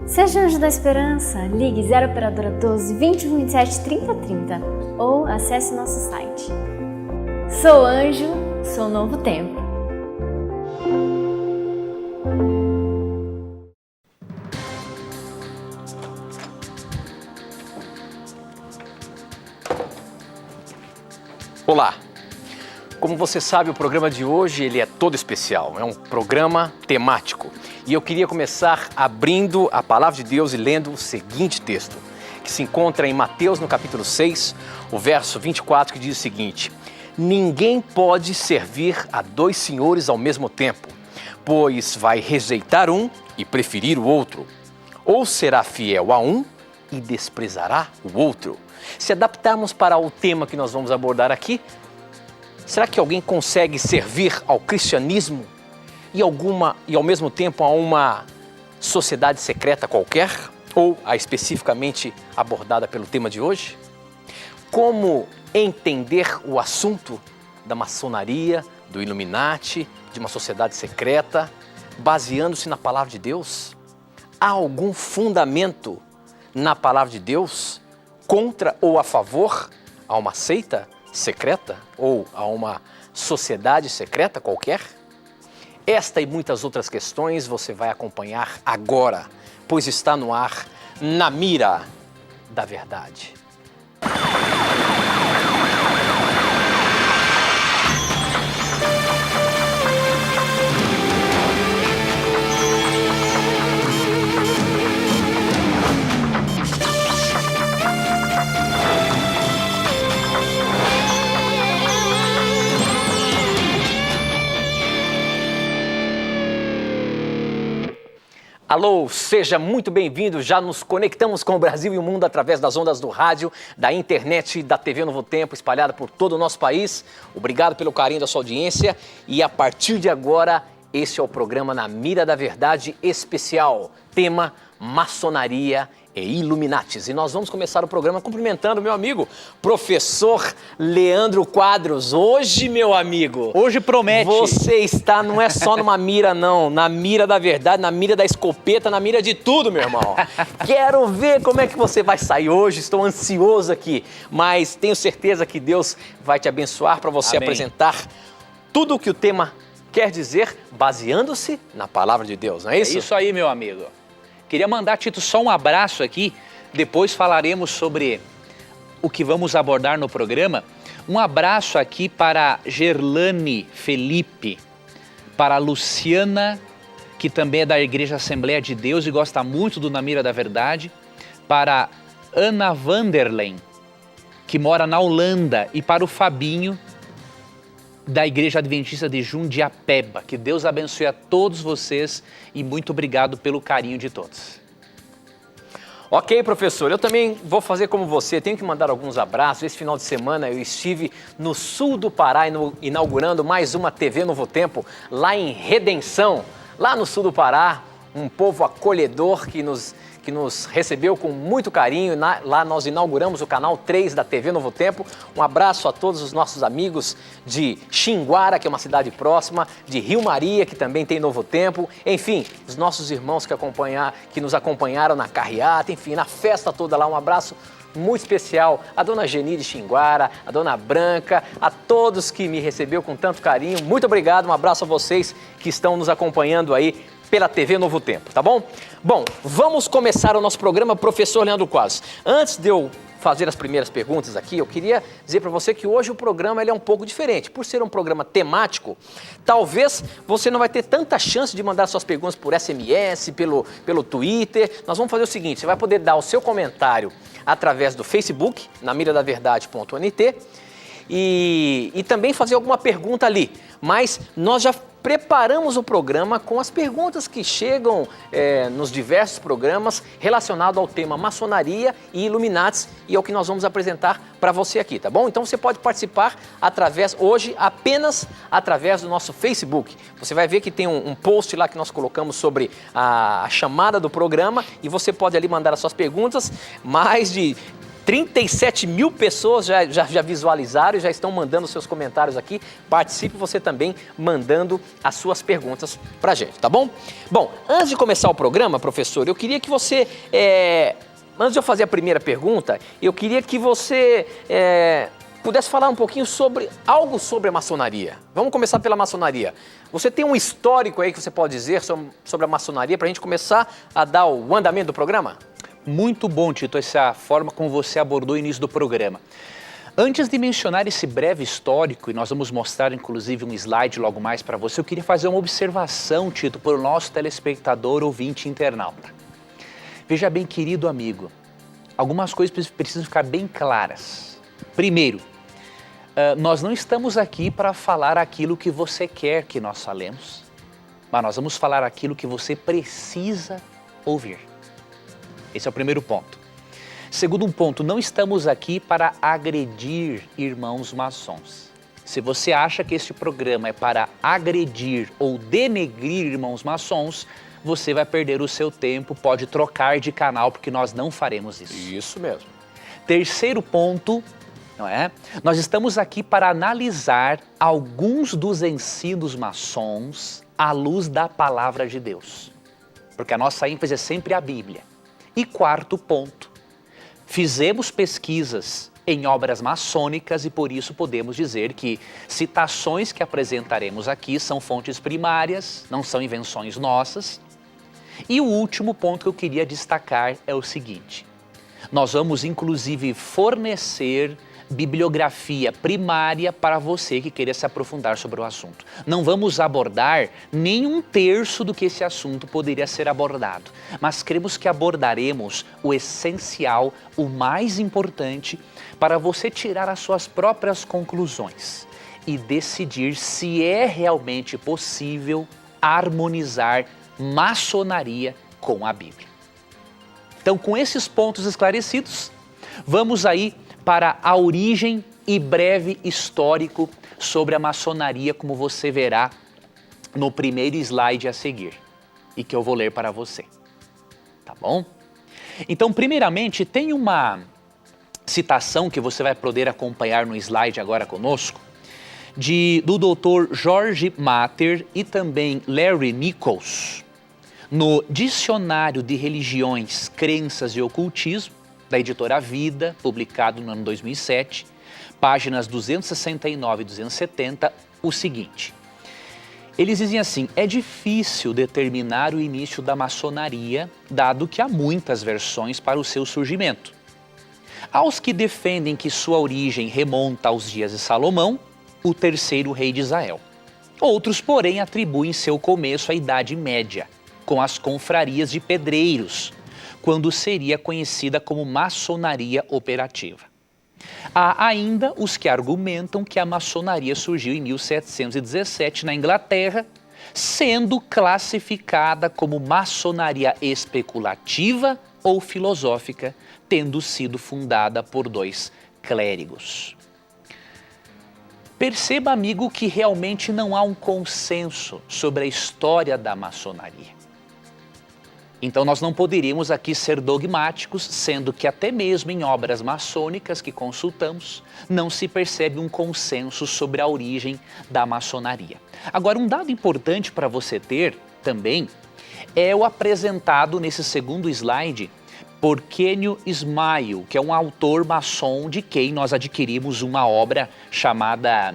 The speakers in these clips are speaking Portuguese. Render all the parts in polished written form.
Seja Anjo da Esperança, ligue 0 operadora 12 21 27 30 30 ou acesse nosso site. Sou anjo, sou novo tempo. Olá! Como você sabe, o programa de hoje ele é todo especial, é um programa temático. E eu queria começar abrindo a Palavra de Deus e lendo o seguinte texto, que se encontra em Mateus, no capítulo 6, o verso 24, que diz o seguinte: Ninguém pode servir a dois senhores ao mesmo tempo, pois vai rejeitar um e preferir o outro, ou será fiel a um e desprezará o outro. Se adaptarmos para o tema que nós vamos abordar aqui, será que alguém consegue servir ao cristianismo e ao mesmo tempo a uma sociedade secreta qualquer, ou a especificamente abordada pelo tema de hoje? Como entender o assunto da maçonaria, do Illuminati, de uma sociedade secreta, baseando-se na palavra de Deus? Há algum fundamento na palavra de Deus contra ou a favor a uma seita secreta ou a uma sociedade secreta qualquer? Esta e muitas outras questões você vai acompanhar agora, pois está no ar Na Mira da Verdade. Alô, seja muito bem-vindo, já nos conectamos com o Brasil e o mundo através das ondas do rádio, da internet, da TV Novo Tempo, espalhada por todo o nosso país. Obrigado pelo carinho da sua audiência e a partir de agora, esse é o programa Na Mira da Verdade especial, tema Maçonaria e Illuminatis. E nós vamos começar o programa cumprimentando meu amigo, professor Leandro Quadros. Hoje, meu amigo, hoje promete. Você está, não é só numa mira não, na mira da verdade, na mira da escopeta, na mira de tudo, meu irmão. Quero ver como é que você vai sair hoje, estou ansioso aqui, mas tenho certeza que Deus vai te abençoar para você apresentar tudo o que o tema quer dizer, baseando-se na palavra de Deus, não é isso? É isso aí, meu amigo. Queria mandar, Tito, só um abraço aqui, depois falaremos sobre o que vamos abordar no programa. Um abraço aqui para Gerlane Felipe, para Luciana, que também é da Igreja Assembleia de Deus e gosta muito do Na Mira da Verdade, para Ana Vanderlen, que mora na Holanda, e para o Fabinho, da Igreja Adventista de Jundiapeba. Que Deus abençoe a todos vocês e muito obrigado pelo carinho de todos. Ok, professor, eu também vou fazer como você, tenho que mandar alguns abraços. Esse final de semana eu estive no sul do Pará inaugurando mais uma TV Novo Tempo, lá em Redenção, lá no sul do Pará, um povo acolhedor que nos recebeu com muito carinho. Lá nós inauguramos o canal 3 da TV Novo Tempo. Um abraço a todos os nossos amigos de Xinguara, que é uma cidade próxima, de Rio Maria, que também tem Novo Tempo. Enfim, os nossos irmãos que nos acompanharam na carreata, enfim, na festa toda lá. Um abraço muito especial a dona Geni de Xinguara, a dona Branca, a todos que me recebeu com tanto carinho. Muito obrigado, um abraço a vocês que estão nos acompanhando aí pela TV Novo Tempo, tá bom? Bom, vamos começar o nosso programa, professor Leandro Quadros. Antes de eu fazer as primeiras perguntas aqui, eu queria dizer para você que hoje o programa ele é um pouco diferente. Por ser um programa temático, talvez você não vai ter tanta chance de mandar suas perguntas por SMS, pelo Twitter. Nós vamos fazer o seguinte, você vai poder dar o seu comentário através do Facebook, namiradaverdade.nt, e também fazer alguma pergunta ali. Mas nós já preparamos o programa com as perguntas que chegam nos diversos programas relacionados ao tema maçonaria e Illuminatis, e é o que nós vamos apresentar para você aqui, tá bom? Então você pode participar hoje apenas através do nosso Facebook. Você vai ver que tem um post lá que nós colocamos sobre a chamada do programa e você pode ali mandar as suas perguntas. Mais de 37 mil pessoas já visualizaram e já estão mandando seus comentários aqui. Participe você também mandando as suas perguntas pra gente, tá bom? Bom, antes de começar o programa, professor, eu queria que você, antes de eu fazer a primeira pergunta, eu queria que você pudesse falar um pouquinho sobre algo sobre a maçonaria. Vamos começar pela maçonaria. Você tem um histórico aí que você pode dizer sobre a maçonaria para a gente começar a dar o andamento do programa? Muito bom, Tito, essa forma como você abordou o início do programa. Antes de mencionar esse breve histórico, e nós vamos mostrar inclusive um slide logo mais para você, eu queria fazer uma observação, Tito, para o nosso telespectador, ouvinte e internauta. Veja bem, querido amigo, algumas coisas precisam ficar bem claras. Primeiro, nós não estamos aqui para falar aquilo que você quer que nós falemos, mas nós vamos falar aquilo que você precisa ouvir. Esse é o primeiro ponto. Segundo ponto, não estamos aqui para agredir irmãos maçons. Se você acha que este programa é para agredir ou denegrir irmãos maçons, você vai perder o seu tempo, pode trocar de canal, porque nós não faremos isso. Isso mesmo. Terceiro ponto, não é? Nós estamos aqui para analisar alguns dos ensinos maçons à luz da palavra de Deus. Porque a nossa ênfase é sempre a Bíblia. E quarto ponto, fizemos pesquisas em obras maçônicas e por isso podemos dizer que citações que apresentaremos aqui são fontes primárias, não são invenções nossas. E o último ponto que eu queria destacar é o seguinte, nós vamos inclusive fornecer bibliografia primária para você que queira se aprofundar sobre o assunto. Não vamos abordar nem um terço do que esse assunto poderia ser abordado, mas cremos que abordaremos o essencial, o mais importante, para você tirar as suas próprias conclusões e decidir se é realmente possível harmonizar maçonaria com a Bíblia. Então, com esses pontos esclarecidos, vamos aí para a origem e breve histórico sobre a maçonaria, como você verá no primeiro slide a seguir, e que eu vou ler para você, tá bom? Então, primeiramente, tem uma citação que você vai poder acompanhar no slide agora conosco, do Dr. George Matter e também Larry Nichols, no Dicionário de Religiões, Crenças e Ocultismo, da editora Vida, publicado no ano 2007, páginas 269 e 270, o seguinte. Eles dizem assim, é difícil determinar o início da maçonaria, dado que há muitas versões para o seu surgimento. Aos que defendem que sua origem remonta aos dias de Salomão, o terceiro rei de Israel. Outros, porém, atribuem seu começo à Idade Média, com as confrarias de pedreiros, quando seria conhecida como maçonaria operativa. Há ainda os que argumentam que a maçonaria surgiu em 1717 na Inglaterra, sendo classificada como maçonaria especulativa ou filosófica, tendo sido fundada por 2 clérigos. Perceba, amigo, que realmente não há um consenso sobre a história da maçonaria. Então nós não poderíamos aqui ser dogmáticos, sendo que até mesmo em obras maçônicas que consultamos, não se percebe um consenso sobre a origem da maçonaria. Agora, um dado importante para você ter também é o apresentado nesse segundo slide por Kenio Ismail, que é um autor maçom de quem nós adquirimos uma obra chamada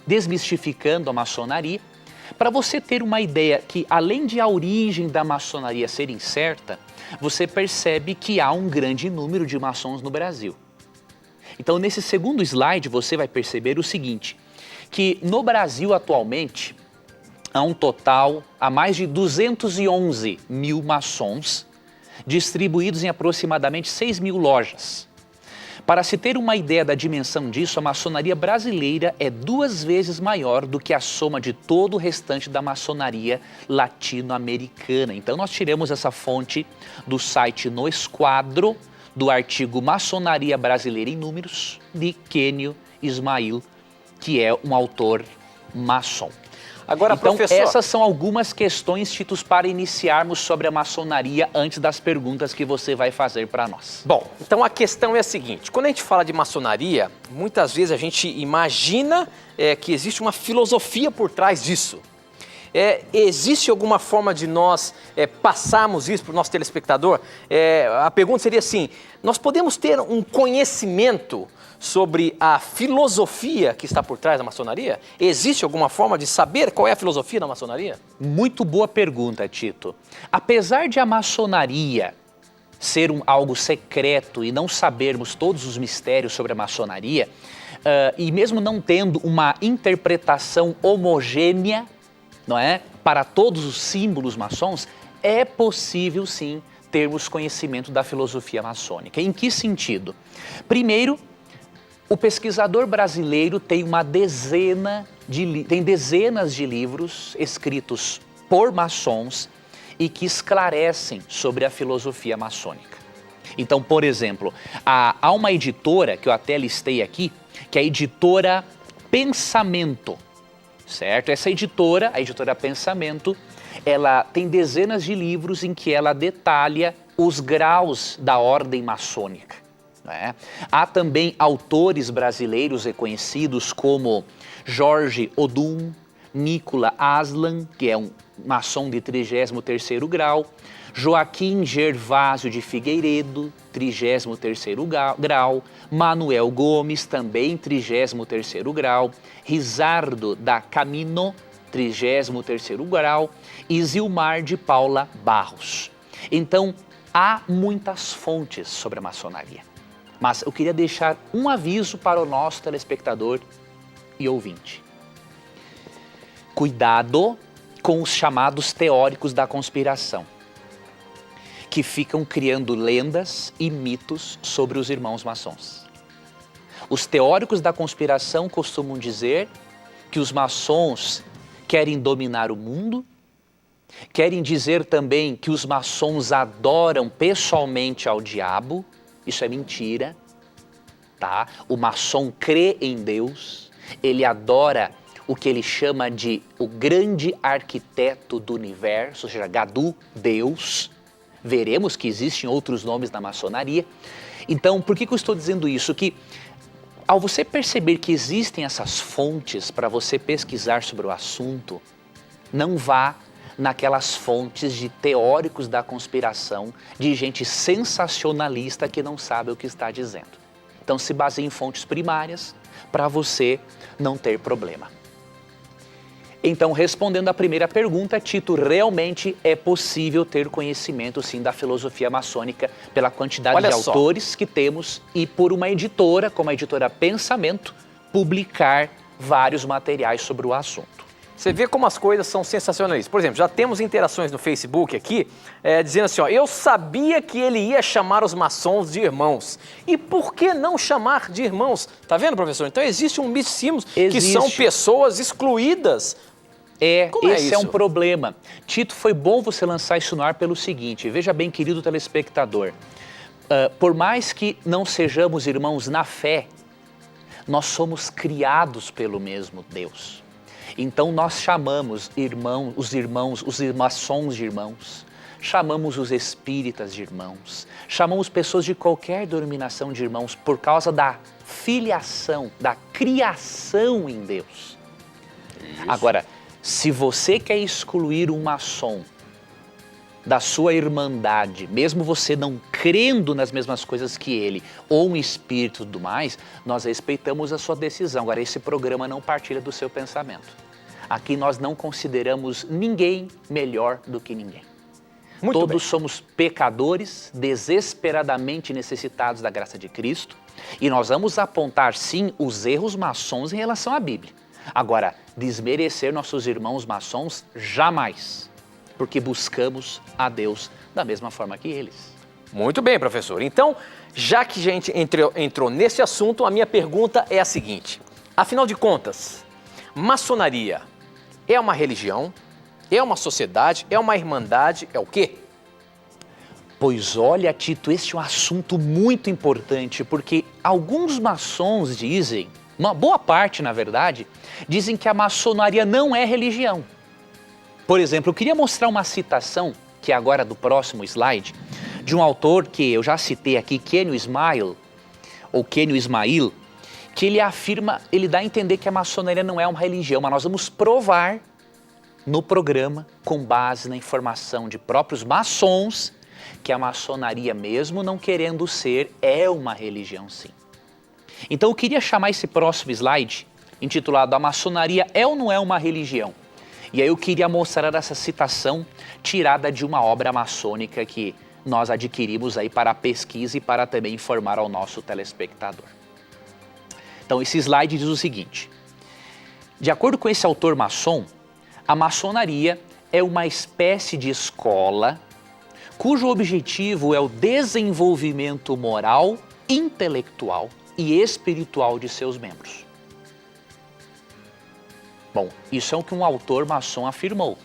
Desmistificando a Maçonaria, para você ter uma ideia que, além de a origem da maçonaria ser incerta, você percebe que há um grande número de maçons no Brasil. Então, nesse segundo slide, você vai perceber o seguinte, que no Brasil atualmente há mais de 211 mil maçons, distribuídos em aproximadamente 6 mil lojas. Para se ter uma ideia da dimensão disso, a maçonaria brasileira é 2 vezes maior do que a soma de todo o restante da maçonaria latino-americana. Então nós tiramos essa fonte do site No Esquadro, do artigo Maçonaria Brasileira em Números, de Kenio Ismail, que é um autor maçom. Agora, então, professor... essas são algumas questões, Titus, para iniciarmos sobre a maçonaria antes das perguntas que você vai fazer para nós. Bom, então a questão é a seguinte, quando a gente fala de maçonaria, muitas vezes a gente imagina que existe uma filosofia por trás disso. Existe alguma forma de nós passarmos isso para o nosso telespectador? A pergunta seria assim, nós podemos ter um conhecimento sobre a filosofia que está por trás da maçonaria? Existe alguma forma de saber qual é a filosofia da maçonaria? Muito boa pergunta, Tito. Apesar de a maçonaria ser algo secreto e não sabermos todos os mistérios sobre a maçonaria, e mesmo não tendo uma interpretação homogênea, não é, para todos os símbolos maçons, é possível sim termos conhecimento da filosofia maçônica. Em que sentido? Primeiro, o pesquisador brasileiro tem dezenas de livros escritos por maçons e que esclarecem sobre a filosofia maçônica. Então, por exemplo, há uma editora que eu até listei aqui, que é a editora Pensamento, certo? Essa editora, a editora Pensamento, ela tem dezenas de livros em que ela detalha os graus da ordem maçônica. Né? Há também autores brasileiros reconhecidos como Jorge Odum, Nicola Aslan, que é um maçom de 33º grau, Joaquim Gervásio de Figueiredo, 33º grau, Manuel Gomes, também 33º grau, Rizardo da Camino, 33º grau, e Zilmar de Paula Barros. Então, há muitas fontes sobre a maçonaria. Mas eu queria deixar um aviso para o nosso telespectador e ouvinte. Cuidado com os chamados teóricos da conspiração, que ficam criando lendas e mitos sobre os irmãos maçons. Os teóricos da conspiração costumam dizer que os maçons querem dominar o mundo, querem dizer também que os maçons adoram pessoalmente ao diabo. Isso é mentira, tá? O maçom crê em Deus, ele adora o que ele chama de o grande arquiteto do universo, ou seja, Gadu, Deus. Veremos que existem outros nomes na maçonaria. Então, por que eu estou dizendo isso? Que ao você perceber que existem essas fontes para você pesquisar sobre o assunto, não vá naquelas fontes de teóricos da conspiração, de gente sensacionalista que não sabe o que está dizendo. Então se baseie em fontes primárias para você não ter problema. Então, respondendo à primeira pergunta, Tito, realmente é possível ter conhecimento, sim, da filosofia maçônica pela quantidade de autores que temos e por uma editora, como a editora Pensamento, publicar vários materiais sobre o assunto. Você vê como as coisas são sensacionalistas. Por exemplo, já temos interações no Facebook aqui, dizendo assim, ó, eu sabia que ele ia chamar os maçons de irmãos. E por que não chamar de irmãos? Tá vendo, professor? Então existe um misticismo que são pessoas excluídas. Esse é um problema. Tito, foi bom você lançar isso no ar pelo seguinte, veja bem, querido telespectador, por mais que não sejamos irmãos na fé, nós somos criados pelo mesmo Deus. Então nós chamamos os maçons de irmãos, chamamos os espíritas de irmãos, chamamos pessoas de qualquer denominação de irmãos por causa da filiação, da criação em Deus. Isso. Agora, se você quer excluir um maçom da sua irmandade, mesmo você não crendo nas mesmas coisas que ele, ou um espírito e tudo mais, nós respeitamos a sua decisão. Agora, esse programa não partilha do seu pensamento. Aqui nós não consideramos ninguém melhor do que ninguém. Todos somos pecadores, desesperadamente necessitados da graça de Cristo, e nós vamos apontar, sim, os erros maçons em relação à Bíblia. Agora, desmerecer nossos irmãos maçons, jamais, porque buscamos a Deus da mesma forma que eles. Muito bem, professor. Então, já que a gente entrou nesse assunto, a minha pergunta é a seguinte. Afinal de contas, maçonaria é uma religião? É uma sociedade? É uma irmandade? É o quê? Pois olha, Tito, este é um assunto muito importante, porque alguns maçons dizem uma boa parte, na verdade, dizem que a maçonaria não é religião. Por exemplo, eu queria mostrar uma citação, que é agora do próximo slide, de um autor que eu já citei aqui, Kenio Ismail, que ele afirma, ele dá a entender que a maçonaria não é uma religião, mas nós vamos provar no programa, com base na informação de próprios maçons, que a maçonaria, mesmo não querendo ser, é uma religião sim. Então eu queria chamar esse próximo slide, intitulado A Maçonaria é ou não é uma religião? E aí eu queria mostrar essa citação tirada de uma obra maçônica que nós adquirimos aí para a pesquisa e para também informar ao nosso telespectador. Então esse slide diz o seguinte: de acordo com esse autor maçom, a maçonaria é uma espécie de escola cujo objetivo é o desenvolvimento moral, intelectual e espiritual de seus membros. Bom, isso é o que um autor maçom afirmou.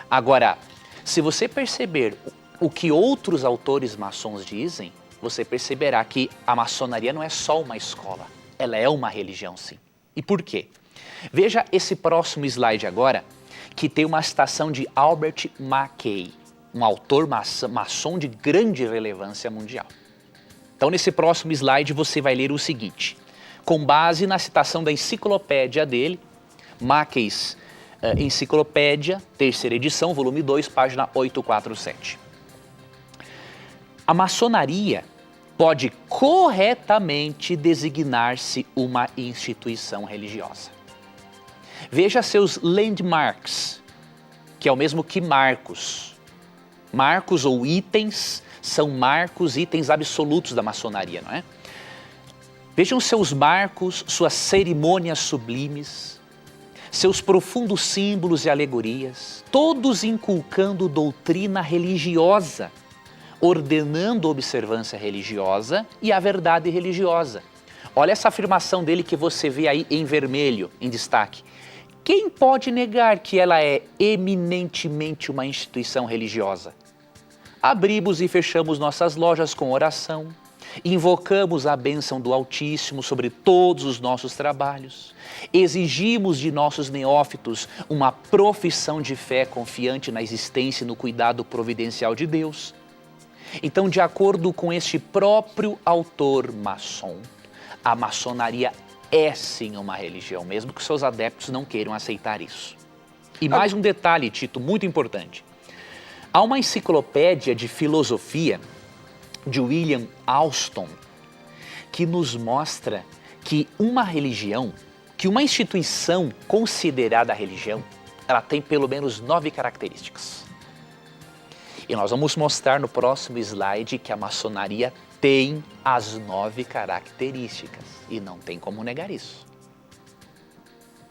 Agora, se você perceber o que outros autores maçons dizem, você perceberá que a maçonaria não é só uma escola, ela é uma religião sim. E por quê? Veja esse próximo slide agora, que tem uma citação de Albert Mackay, um autor maçom de grande relevância mundial. Então nesse próximo slide você vai ler o seguinte, com base na citação da enciclopédia dele, Mackay's Enciclopédia, terceira edição, volume 2, página 847. A maçonaria pode corretamente designar-se uma instituição religiosa. Veja seus landmarks, que é o mesmo que marcos. Marcos ou itens são marcos, itens absolutos da maçonaria, não é? Vejam seus marcos, suas cerimônias sublimes, seus profundos símbolos e alegorias, todos inculcando doutrina religiosa, ordenando a observância religiosa e a verdade religiosa. Olha essa afirmação dele que você vê aí em vermelho, em destaque. Quem pode negar que ela é eminentemente uma instituição religiosa? Abrimos e fechamos nossas lojas com oração, invocamos a bênção do Altíssimo sobre todos os nossos trabalhos, exigimos de nossos neófitos uma profissão de fé confiante na existência e no cuidado providencial de Deus. Então, de acordo com este próprio autor maçom, a maçonaria é sim uma religião, mesmo que seus adeptos não queiram aceitar isso. E mais um detalhe, Tito, muito importante. Há uma enciclopédia de filosofia de William Alston que nos mostra que uma religião, que uma instituição considerada religião, ela tem pelo menos 9 características. E nós vamos mostrar no próximo slide que a maçonaria tem as 9 características e não tem como negar isso.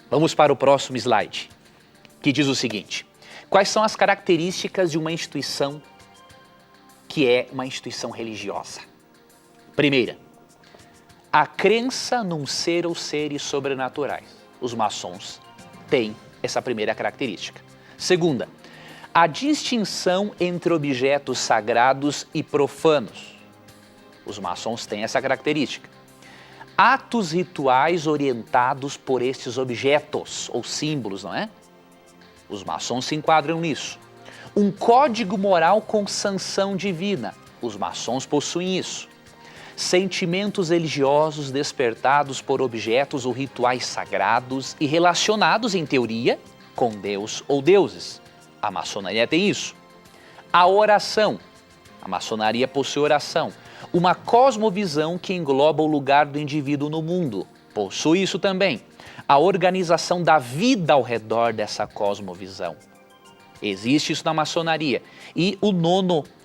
Vamos para o próximo slide, que diz o seguinte: quais são as características de uma instituição que é uma instituição religiosa? Primeira, a crença num ser ou seres sobrenaturais. Os maçons têm essa primeira característica. Segunda, a distinção entre objetos sagrados e profanos. Os maçons têm essa característica. Atos rituais orientados por estes objetos ou símbolos, não é? Os maçons se enquadram nisso. Um código moral com sanção divina. Os maçons possuem isso. Sentimentos religiosos despertados por objetos ou rituais sagrados e relacionados, em teoria, com Deus ou deuses. A maçonaria tem isso. A oração. A maçonaria possui oração. Uma cosmovisão que engloba o lugar do indivíduo no mundo. Possui isso também. A organização da vida ao redor dessa cosmovisão. Existe isso na maçonaria. E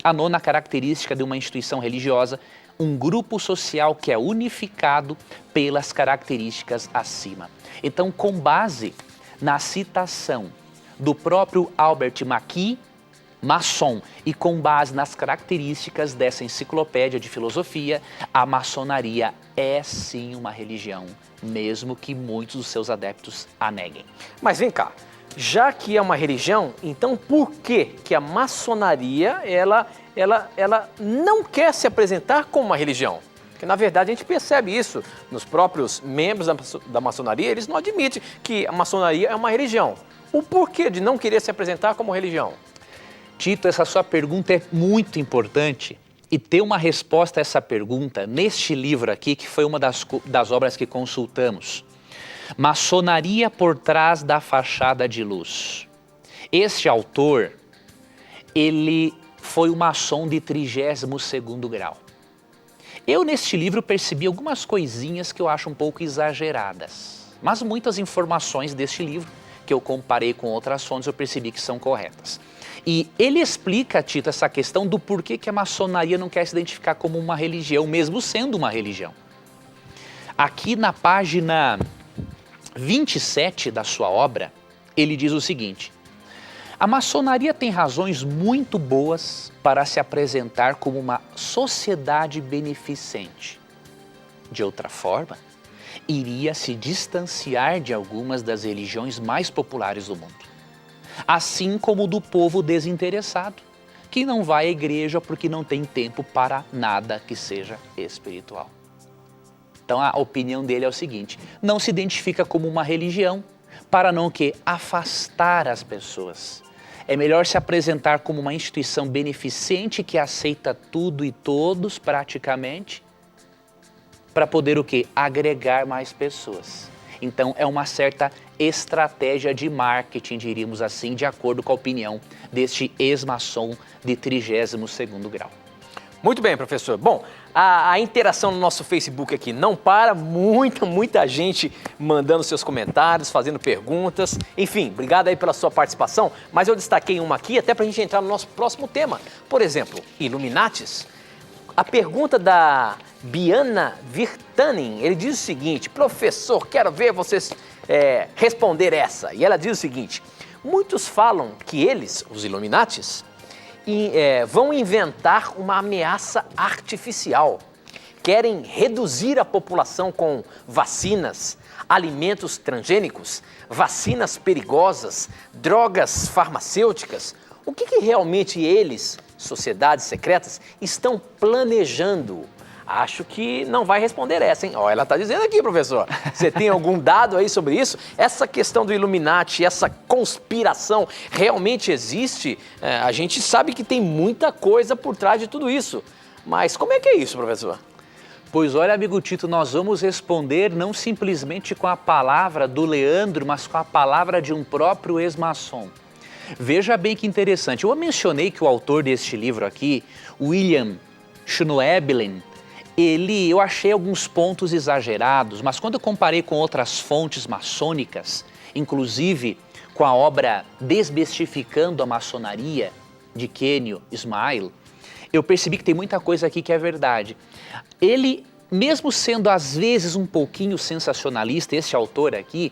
a nona característica de uma instituição religiosa, um grupo social que é unificado pelas características acima. Então, com base na citação do próprio Albert Mackay, maçom, e com base nas características dessa enciclopédia de filosofia, a maçonaria é sim uma religião, mesmo que muitos dos seus adeptos a neguem. Mas vem cá, já que é uma religião, então por que a maçonaria ela não quer se apresentar como uma religião? Porque, na verdade, a gente percebe isso nos próprios membros da maçonaria, eles não admitem que a maçonaria é uma religião. O porquê de não querer se apresentar como religião? Tito, essa sua pergunta é muito importante e ter uma resposta a essa pergunta neste livro aqui, que foi uma das obras que consultamos. Maçonaria por trás da fachada de luz. Este autor, ele foi um maçom de 32º grau. Eu, neste livro, percebi algumas coisinhas que eu acho um pouco exageradas, mas muitas informações deste livro, que eu comparei com outras fontes, eu percebi que são corretas. E ele explica, Tito, essa questão do porquê que a maçonaria não quer se identificar como uma religião, mesmo sendo uma religião. Aqui na página 27 da sua obra, ele diz o seguinte: a maçonaria tem razões muito boas para se apresentar como uma sociedade beneficente. De outra forma, iria se distanciar de algumas das religiões mais populares do mundo. Assim como do povo desinteressado, que não vai à igreja porque não tem tempo para nada que seja espiritual. Então a opinião dele é o seguinte: não se identifica como uma religião para não que afastar as pessoas. É melhor se apresentar como uma instituição beneficente que aceita tudo e todos praticamente, para poder o quê? Agregar mais pessoas. Então é uma certa estratégia de marketing, diríamos assim, de acordo com a opinião deste ex-maçom de 32º grau. Muito bem, professor. Bom, a interação no nosso Facebook aqui não para, muita gente mandando seus comentários, fazendo perguntas. Enfim, obrigado aí pela sua participação, mas eu destaquei uma aqui até para a gente entrar no nosso próximo tema. Por exemplo, Illuminatis. A pergunta da Biana Virtanen, ele diz o seguinte: professor, quero ver vocês responder essa. E ela diz o seguinte: muitos falam que eles, os Illuminatis, vão inventar uma ameaça artificial. Querem reduzir a população com vacinas, alimentos transgênicos, vacinas perigosas, drogas farmacêuticas. O que realmente eles, sociedades secretas, estão planejando? Acho que não vai responder essa, hein? Ó, ela está dizendo aqui, professor. Você tem algum dado aí sobre isso? Essa questão do Illuminati, essa conspiração realmente existe? A gente sabe que tem muita coisa por trás de tudo isso. Mas como é que é isso, professor? Pois olha, amigo Tito, nós vamos responder não simplesmente com a palavra do Leandro, mas com a palavra de um próprio ex-maçom. Veja bem que interessante. Eu mencionei que o autor deste livro aqui, William Schnoebelen, eu achei alguns pontos exagerados, mas quando eu comparei com outras fontes maçônicas, inclusive com a obra Desmistificando a Maçonaria, de Kenio Ismail, eu percebi que tem muita coisa aqui que é verdade. Ele, mesmo sendo às vezes um pouquinho sensacionalista, esse autor aqui,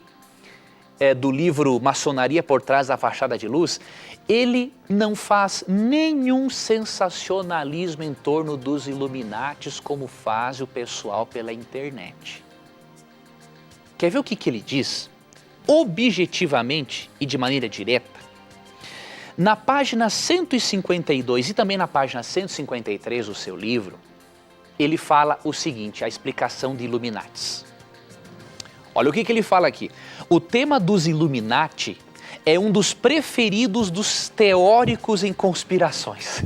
do livro Maçonaria por trás da fachada de luz, ele não faz nenhum sensacionalismo em torno dos Illuminatis como faz o pessoal pela internet. Quer ver o que ele diz? Objetivamente e de maneira direta, na página 152 e também na página 153 do seu livro, ele fala o seguinte, a explicação de Illuminatis. Olha o que ele fala aqui. O tema dos Illuminati é um dos preferidos dos teóricos em conspirações.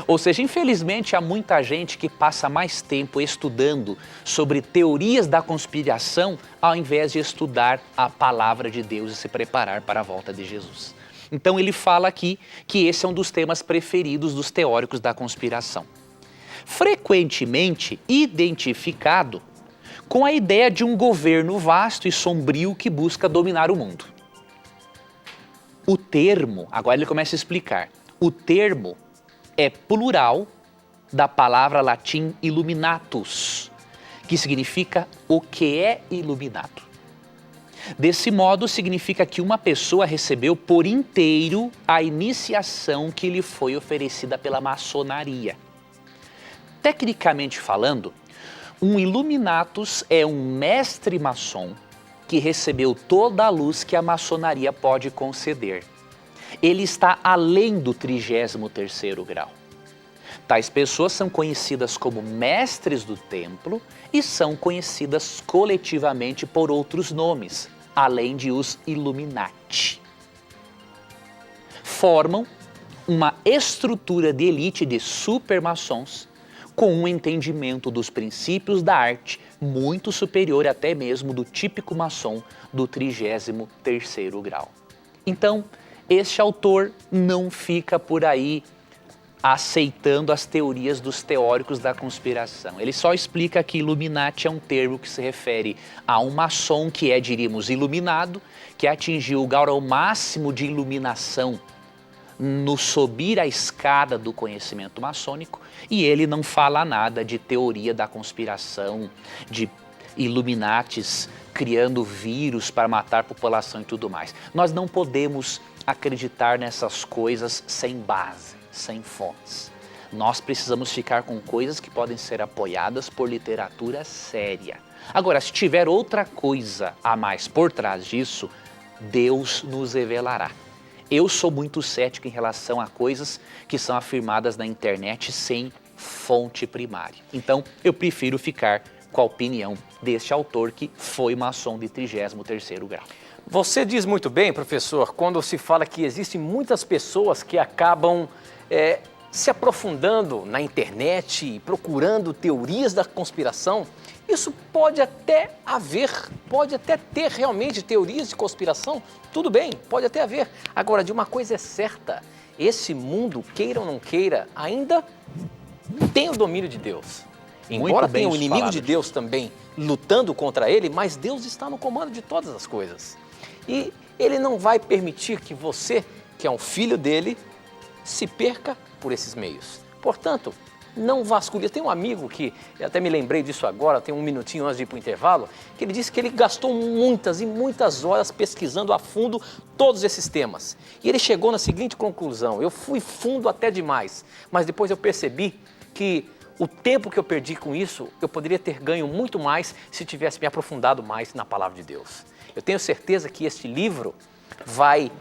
Ou seja, infelizmente há muita gente que passa mais tempo estudando sobre teorias da conspiração ao invés de estudar a palavra de Deus e se preparar para a volta de Jesus. Então ele fala aqui que esse é um dos temas preferidos dos teóricos da conspiração. Frequentemente identificado com a ideia de um governo vasto e sombrio que busca dominar o mundo. O termo, agora ele começa a explicar, o termo é plural da palavra latim illuminatus, que significa o que é iluminado. Desse modo, significa que uma pessoa recebeu por inteiro a iniciação que lhe foi oferecida pela maçonaria. Tecnicamente falando, um Illuminatus é um mestre maçom que recebeu toda a luz que a maçonaria pode conceder. Ele está além do 33º grau. Tais pessoas são conhecidas como mestres do templo e são conhecidas coletivamente por outros nomes, além de os Illuminati. Formam uma estrutura de elite de supermaçons com um entendimento dos princípios da arte muito superior até mesmo do típico maçom do 33º grau. Então, este autor não fica por aí aceitando as teorias dos teóricos da conspiração. Ele só explica que Illuminati é um termo que se refere a um maçom que é, diríamos, iluminado, que atingiu o grau máximo de iluminação no subir a escada do conhecimento maçônico, e ele não fala nada de teoria da conspiração, de Illuminatis criando vírus para matar a população e tudo mais. Nós não podemos acreditar nessas coisas sem base, sem fontes. Nós precisamos ficar com coisas que podem ser apoiadas por literatura séria. Agora, se tiver outra coisa a mais por trás disso, Deus nos revelará. Eu sou muito cético em relação a coisas que são afirmadas na internet sem fonte primária. Então, eu prefiro ficar com a opinião deste autor que foi maçom de 33º grau. Você diz muito bem, professor, quando se fala que existem muitas pessoas que acabam se aprofundando na internet, procurando teorias da conspiração. Isso pode até haver, pode até ter realmente teorias de conspiração, tudo bem, pode até haver. Agora, de uma coisa é certa, esse mundo, queira ou não queira, ainda tem o domínio de Deus. Embora tenha o inimigo de Deus também lutando contra ele, mas Deus está no comando de todas as coisas. E ele não vai permitir que você, que é um filho dele, se perca por esses meios. Portanto, não vasculhe. Tem um amigo que, eu até me lembrei disso agora, tem um minutinho antes de ir para o intervalo, que ele disse que ele gastou muitas e muitas horas pesquisando a fundo todos esses temas. E ele chegou na seguinte conclusão: eu fui fundo até demais, mas depois eu percebi que o tempo que eu perdi com isso, eu poderia ter ganho muito mais se tivesse me aprofundado mais na palavra de Deus. Eu tenho certeza que este livro vai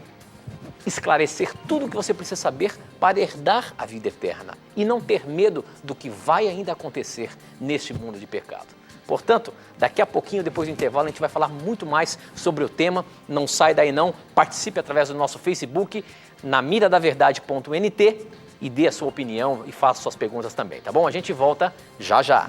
esclarecer tudo o que você precisa saber para herdar a vida eterna e não ter medo do que vai ainda acontecer neste mundo de pecado. Portanto, daqui a pouquinho, depois do intervalo, a gente vai falar muito mais sobre o tema. Não sai daí não, participe através do nosso Facebook, namiradaverdade.nt, e dê a sua opinião e faça suas perguntas também, tá bom? A gente volta já já.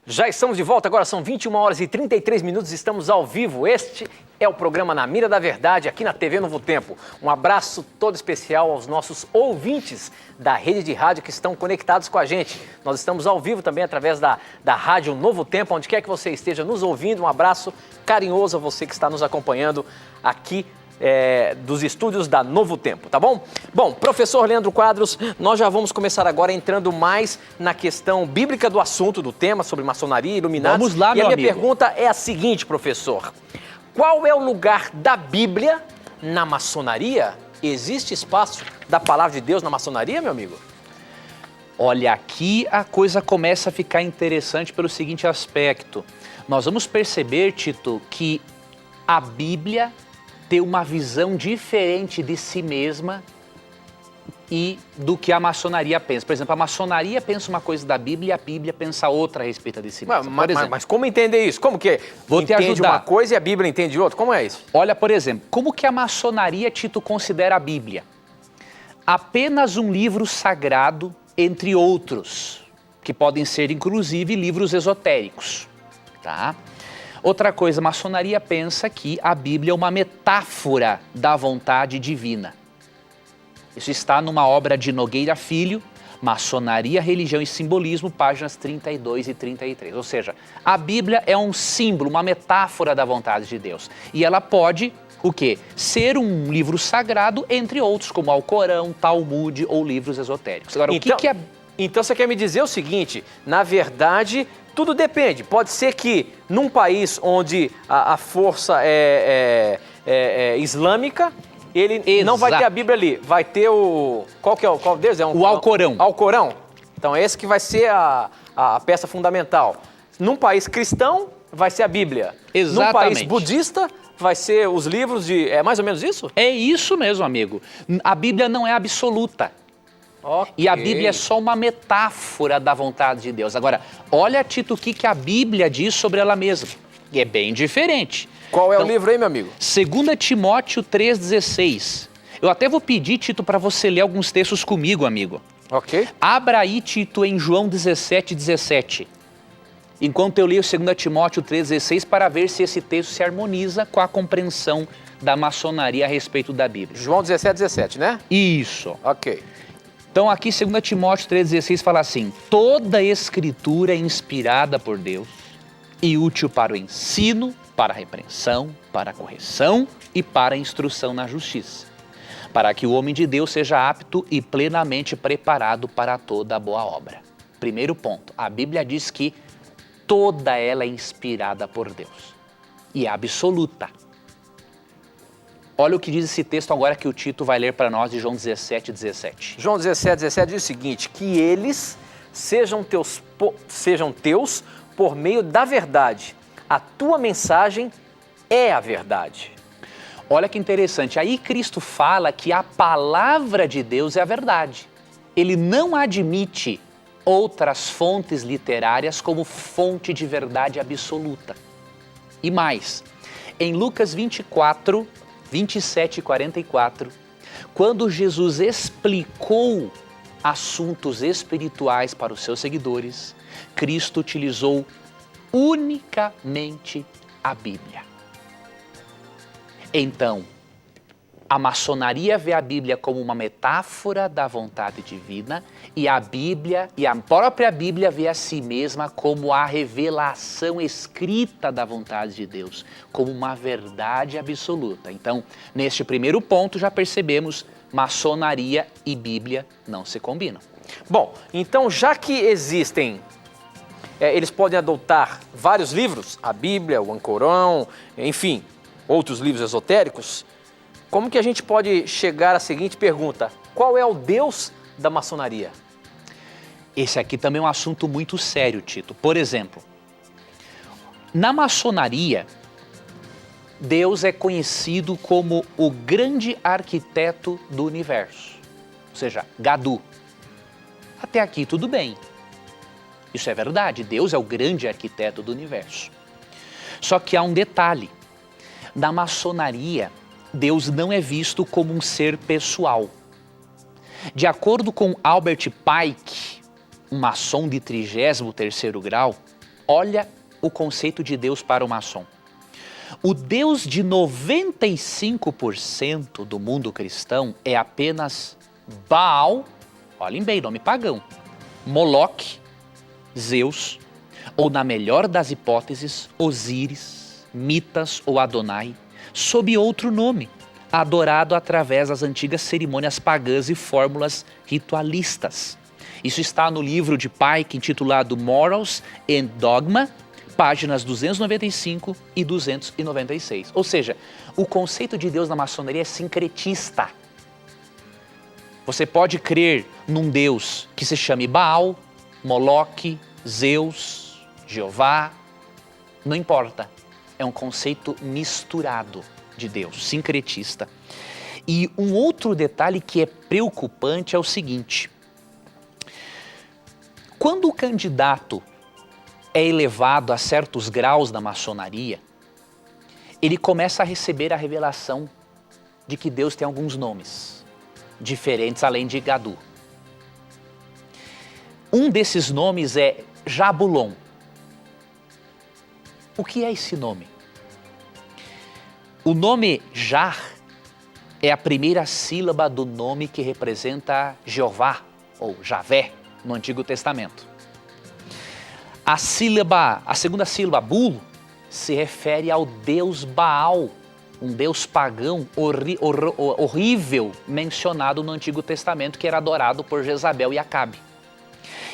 Já estamos de volta, agora são 21 horas e 33 minutos, estamos ao vivo. Este é o programa Na Mira da Verdade, aqui na TV Novo Tempo. Um abraço todo especial aos nossos ouvintes da rede de rádio que estão conectados com a gente. Nós estamos ao vivo também através da Rádio Novo Tempo, onde quer que você esteja nos ouvindo. Um abraço carinhoso a você que está nos acompanhando aqui dos estúdios da Novo Tempo, tá bom? Bom, professor Leandro Quadros, nós já vamos começar agora entrando mais na questão bíblica do assunto, do tema sobre maçonaria, Illuminati. Vamos lá, meu amigo. E a minha pergunta é a seguinte, professor: qual é o lugar da Bíblia na maçonaria? Existe espaço da palavra de Deus na maçonaria, meu amigo? Olha, aqui a coisa começa a ficar interessante pelo seguinte aspecto. Nós vamos perceber, Tito, que a Bíblia ter uma visão diferente de si mesma e do que a maçonaria pensa. Por exemplo, a maçonaria pensa uma coisa da Bíblia e a Bíblia pensa outra a respeito de si mesma. Mas como entender isso? Como que Vou te entende ajudar. uma coisa e a Bíblia entende outra? Como é isso? Olha, por exemplo, como que a maçonaria, Tito, considera a Bíblia? Apenas um livro sagrado, entre outros, que podem ser, inclusive, livros esotéricos, tá? Outra coisa, a maçonaria pensa que a Bíblia é uma metáfora da vontade divina. Isso está numa obra de Nogueira Filho, Maçonaria, Religião e Simbolismo, páginas 32 e 33. Ou seja, a Bíblia é um símbolo, uma metáfora da vontade de Deus. E ela pode, o quê? Ser um livro sagrado, entre outros, como Alcorão, Talmud ou livros esotéricos. Agora, Então, o que é... Então você quer me dizer o seguinte: na verdade, tudo depende. Pode ser que num país onde a força é islâmica, ele não vai ter a Bíblia ali, vai ter o... Qual deles? O Alcorão. Alcorão. Então esse que vai ser a peça fundamental. Num país cristão, vai ser a Bíblia. Exatamente. Num país budista, vai ser os livros de... É mais ou menos isso? É isso mesmo, amigo. A Bíblia não é absoluta. Okay. E a Bíblia é só uma metáfora da vontade de Deus. Agora, olha, Tito, o que a Bíblia diz sobre ela mesma. E é bem diferente. Qual é o livro aí, meu amigo? 2 Timóteo 3,16. Eu até vou pedir, Tito, para você ler alguns textos comigo, amigo. Ok. Abra aí, Tito, em João 17,17. Enquanto eu leio 2 Timóteo 3,16 para ver se esse texto se harmoniza com a compreensão da maçonaria a respeito da Bíblia. João 17,17, né? Isso. Ok. Então aqui 2 Timóteo 3,16 fala assim: toda escritura é inspirada por Deus e útil para o ensino, para a repreensão, para a correção e para a instrução na justiça, para que o homem de Deus seja apto e plenamente preparado para toda a boa obra. Primeiro ponto, a Bíblia diz que toda ela é inspirada por Deus e é absoluta. Olha o que diz esse texto agora que o Tito vai ler para nós de João 17,17. João 17,17 diz o seguinte: que eles sejam teus por meio da verdade. A tua mensagem é a verdade. Olha que interessante, aí Cristo fala que a palavra de Deus é a verdade. Ele não admite outras fontes literárias como fonte de verdade absoluta. E mais, em Lucas 24, 27 e 44, quando Jesus explicou assuntos espirituais para os seus seguidores, Cristo utilizou unicamente a Bíblia. Então, a maçonaria vê a Bíblia como uma metáfora da vontade divina e a Bíblia, e a própria Bíblia vê a si mesma como a revelação escrita da vontade de Deus, como uma verdade absoluta. Então, neste primeiro ponto já percebemos, maçonaria e Bíblia não se combinam. Bom, então já que existem, eles podem adotar vários livros, a Bíblia, o Ancorão, enfim, outros livros esotéricos, como que a gente pode chegar à seguinte pergunta: qual é o Deus da maçonaria? Esse aqui também é um assunto muito sério, Tito. Por exemplo, na maçonaria, Deus é conhecido como o grande arquiteto do universo, ou seja, Gadu. Até aqui tudo bem. Isso é verdade, Deus é o grande arquiteto do universo. Só que há um detalhe: na maçonaria, Deus não é visto como um ser pessoal. De acordo com Albert Pike, um maçom de 33º grau, olha o conceito de Deus para o maçom. O Deus de 95% do mundo cristão é apenas Baal, olhem bem, nome pagão, Moloque, Zeus, ou na melhor das hipóteses, Osíris, Mitas ou Adonai, sob outro nome, adorado através das antigas cerimônias pagãs e fórmulas ritualistas. Isso está no livro de Pike intitulado Morals and Dogma, páginas 295 e 296. Ou seja, o conceito de Deus na maçonaria é sincretista. Você pode crer num Deus que se chame Baal, Moloque, Zeus, Jeová, não importa. É um conceito misturado de Deus, sincretista. E um outro detalhe que é preocupante é o seguinte: quando o candidato é elevado a certos graus da maçonaria, ele começa a receber a revelação de que Deus tem alguns nomes diferentes além de Gadu. Um desses nomes é Jabulon. O que é esse nome? O nome Jar é a primeira sílaba do nome que representa Jeová ou Javé no Antigo Testamento. A segunda sílaba, Bul, se refere ao deus Baal, um deus pagão horrível mencionado no Antigo Testamento, que era adorado por Jezabel e Acabe.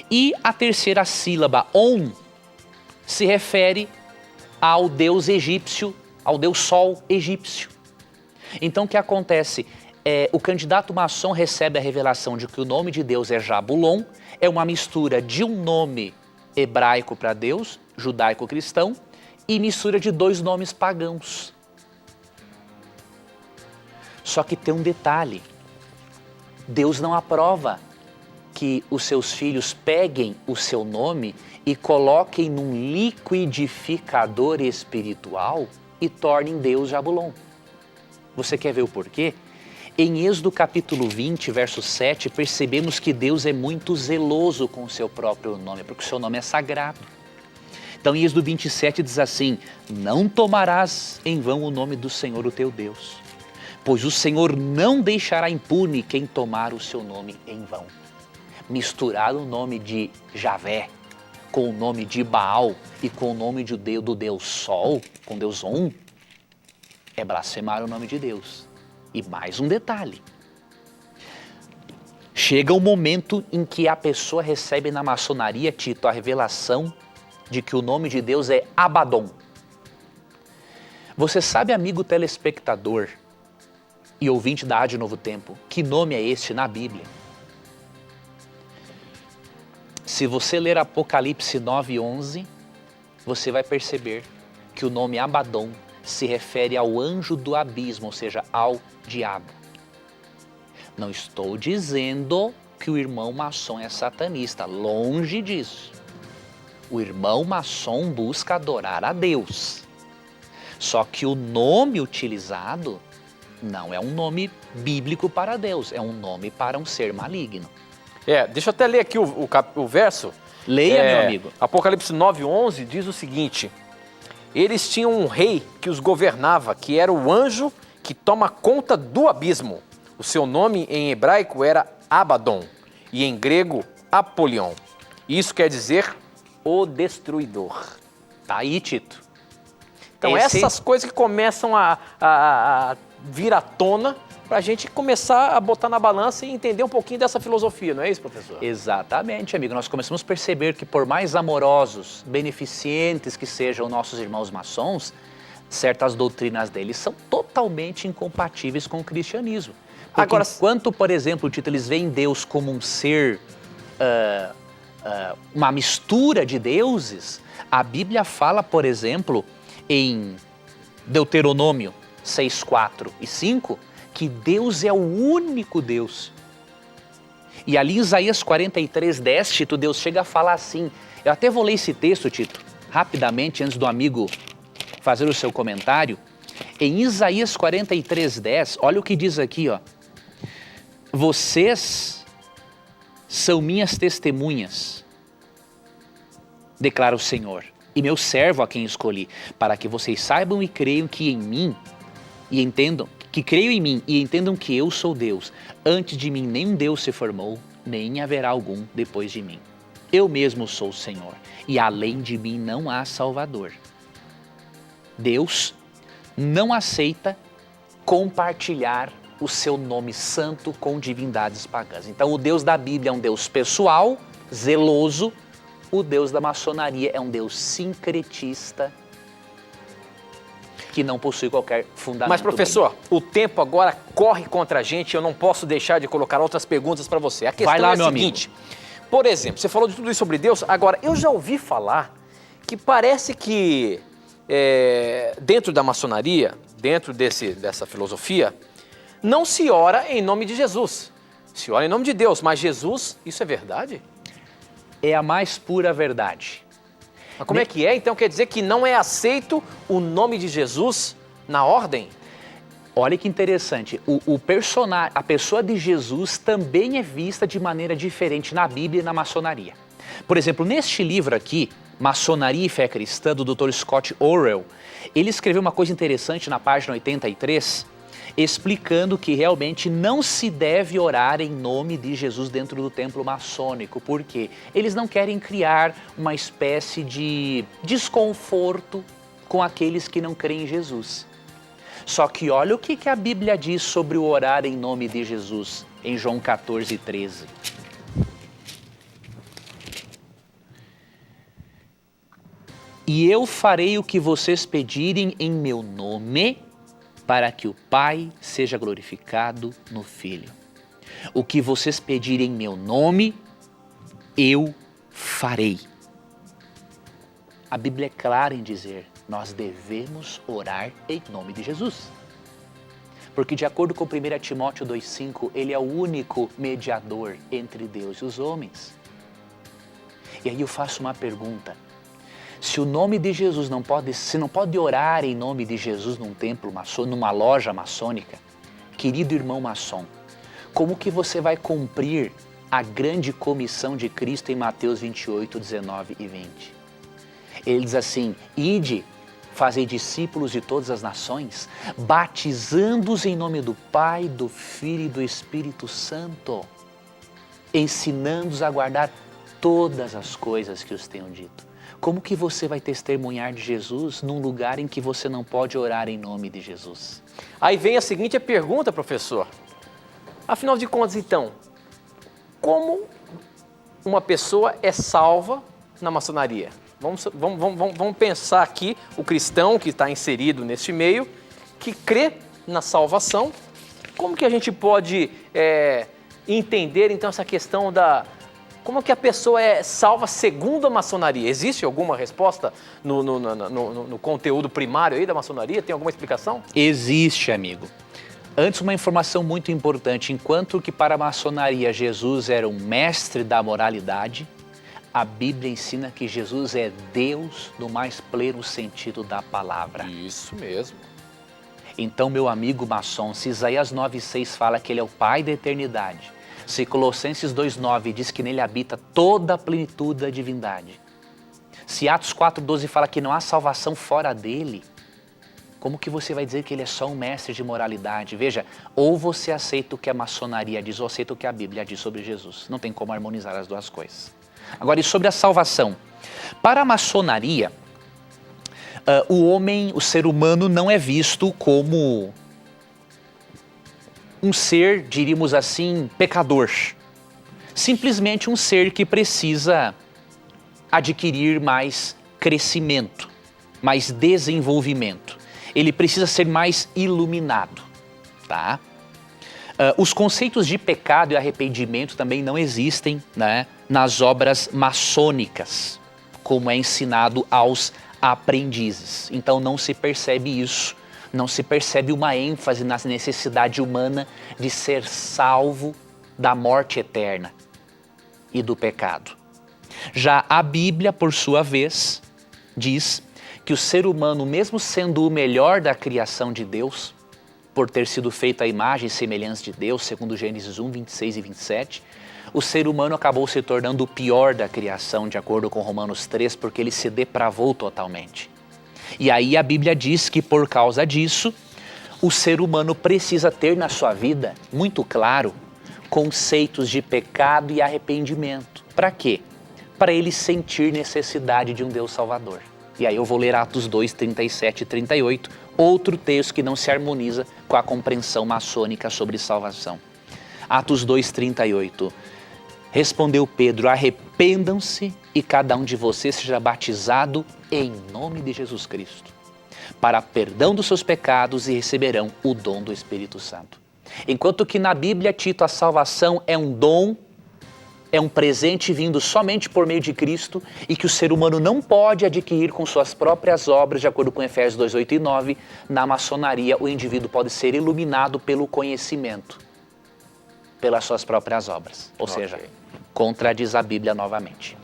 E a terceira sílaba, On, se refere ao deus egípcio, ao deus Sol egípcio. Então o que acontece? o candidato maçom recebe a revelação de que o nome de Deus é Jabulon, é uma mistura de um nome hebraico para Deus, judaico-cristão, e mistura de 2 nomes pagãos. Só que tem um detalhe, Deus não aprova que os seus filhos peguem o seu nome e coloquem num liquidificador espiritual e tornem Deus Jabulon. Você quer ver o porquê? Em Êxodo capítulo 20, verso 7, percebemos que Deus é muito zeloso com o seu próprio nome, porque o seu nome é sagrado. Então em Êxodo 27 diz assim, não tomarás em vão o nome do Senhor o teu Deus, pois o Senhor não deixará impune quem tomar o seu nome em vão. Misturar o nome de Javé com o nome de Baal e com o nome do Deus Sol, com Deus On, é blasfemar o nome de Deus. E mais um detalhe, chega um momento em que a pessoa recebe na maçonaria, Tito, a revelação de que o nome de Deus é Abaddon. Você sabe, amigo telespectador e ouvinte da Rádio Novo Tempo, que nome é este na Bíblia? Se você ler Apocalipse 9:11, você vai perceber que o nome Abaddon se refere ao anjo do abismo, ou seja, ao diabo. Não estou dizendo que o irmão maçom é satanista, longe disso. O irmão maçom busca adorar a Deus. Só que o nome utilizado não é um nome bíblico para Deus, é um nome para um ser maligno. Deixa eu até ler aqui o verso. Leia, meu amigo. Apocalipse 9:11 diz o seguinte, eles tinham um rei que os governava, que era o anjo que toma conta do abismo. O seu nome em hebraico era Abaddon e em grego Apolion. Isso quer dizer o destruidor. Tá aí, Tito. Então essas coisas que começam a vir à tona para a gente começar a botar na balança e entender um pouquinho dessa filosofia, não é isso, professor? Exatamente, amigo. Nós começamos a perceber que por mais amorosos, beneficentes que sejam nossos irmãos maçons, certas doutrinas deles são totalmente incompatíveis com o cristianismo. Porque Agora, enquanto, por exemplo, Tito, eles veem Deus como um ser, uma mistura de deuses, a Bíblia fala, por exemplo, em Deuteronômio 6:4 e 5, que Deus é o único Deus. E ali em Isaías 43:10, Tito, Deus chega a falar assim, eu até vou ler esse texto, Tito, rapidamente, antes do amigo fazer o seu comentário. Em Isaías 43:10, olha o que diz aqui, ó. Vocês são minhas testemunhas, declara o Senhor, e meu servo a quem escolhi, para que vocês saibam e creiam que em mim, e entendam, que creiam em mim e entendam que eu sou Deus. Antes de mim nenhum Deus se formou, nem haverá algum depois de mim. Eu mesmo sou o Senhor, e além de mim não há Salvador. Deus não aceita compartilhar o seu nome santo com divindades pagãs. Então o Deus da Bíblia é um Deus pessoal, zeloso. O Deus da maçonaria é um Deus sincretista, que não possui qualquer fundamento. Mas, professor, o tempo agora corre contra a gente, eu não posso deixar de colocar outras perguntas para você. A questão é a seguinte, por exemplo, você falou de tudo isso sobre Deus, agora eu já ouvi falar que parece que dentro da maçonaria, dentro dessa filosofia, não se ora em nome de Jesus, se ora em nome de Deus, mas Jesus, isso é verdade? É a mais pura verdade. Mas como é que é? Então quer dizer que não é aceito o nome de Jesus na ordem? Olha que interessante, a pessoa de Jesus também é vista de maneira diferente na Bíblia e na maçonaria. Por exemplo, neste livro aqui, Maçonaria e Fé Cristã, do Dr. Scott Orwell, ele escreveu uma coisa interessante na página 83, explicando que realmente não se deve orar em nome de Jesus dentro do templo maçônico, porque eles não querem criar uma espécie de desconforto com aqueles que não creem em Jesus. Só que olha o que a Bíblia diz sobre o orar em nome de Jesus, em João 14:13. E eu farei o que vocês pedirem em meu nome, para que o Pai seja glorificado no Filho. O que vocês pedirem em meu nome, eu farei. A Bíblia é clara em dizer, nós devemos orar em nome de Jesus. Porque de acordo com 1 Timóteo 2,5, ele é o único mediador entre Deus e os homens. E aí eu faço uma pergunta. Se o nome de Jesus se não pode orar em nome de Jesus num templo maçônico, numa loja maçônica, querido irmão maçom, como que você vai cumprir a grande comissão de Cristo em Mateus 28, 19 e 20? Ele diz assim, ide, fazei discípulos de todas as nações, batizando-os em nome do Pai, do Filho e do Espírito Santo, ensinando-os a guardar todas as coisas que os tenho dito. Como que você vai testemunhar de Jesus num lugar em que você não pode orar em nome de Jesus? Aí vem a seguinte pergunta, professor. Afinal de contas, então, como uma pessoa é salva na maçonaria? Vamos pensar aqui o cristão que está inserido neste meio, que crê na salvação. Como que a gente pode entender, então, essa questão da... Como que a pessoa é salva segundo a maçonaria? Existe alguma resposta no conteúdo primário aí da maçonaria? Tem alguma explicação? Existe, amigo. Antes, uma informação muito importante. Enquanto que para a maçonaria Jesus era um mestre da moralidade, a Bíblia ensina que Jesus é Deus no mais pleno sentido da palavra. Isso mesmo. Então, meu amigo maçom, se Isaías 9,6 fala que ele é o Pai da eternidade, se Colossenses 2,9 diz que nele habita toda a plenitude da divindade, se Atos 4,12 fala que não há salvação fora dele, como que você vai dizer que ele é só um mestre de moralidade? Veja, ou você aceita o que a maçonaria diz, ou aceita o que a Bíblia diz sobre Jesus. Não tem como harmonizar as duas coisas. Agora, e sobre a salvação? Para a maçonaria, o ser humano não é visto como um ser, diríamos assim, pecador. Simplesmente um ser que precisa adquirir mais crescimento, mais desenvolvimento. Ele precisa ser mais iluminado, tá? Os conceitos de pecado e arrependimento também não existem, né, nas obras maçônicas, como é ensinado aos aprendizes. Então não se percebe isso, não se percebe uma ênfase na necessidade humana de ser salvo da morte eterna e do pecado. Já a Bíblia, por sua vez, diz que o ser humano, mesmo sendo o melhor da criação de Deus, por ter sido feito à imagem e semelhança de Deus, segundo Gênesis 1, 26 e 27, o ser humano acabou se tornando o pior da criação, de acordo com Romanos 3, porque ele se depravou totalmente. E aí a Bíblia diz que por causa disso, o ser humano precisa ter na sua vida, muito claro, conceitos de pecado e arrependimento. Para quê? Para ele sentir necessidade de um Deus Salvador. E aí eu vou ler Atos 2, 37 e 38, outro texto que não se harmoniza com a compreensão maçônica sobre salvação. Atos 2, 38. Respondeu Pedro, arrependam-se e cada um de vocês seja batizado em nome de Jesus Cristo, para perdão dos seus pecados e receberão o dom do Espírito Santo. Enquanto que na Bíblia, Tito, a salvação é um dom, é um presente vindo somente por meio de Cristo e que o ser humano não pode adquirir com suas próprias obras, de acordo com Efésios 2, 8 e 9, na maçonaria o indivíduo pode ser iluminado pelo conhecimento, pelas suas próprias obras. Ou seja, contradiz a Bíblia novamente.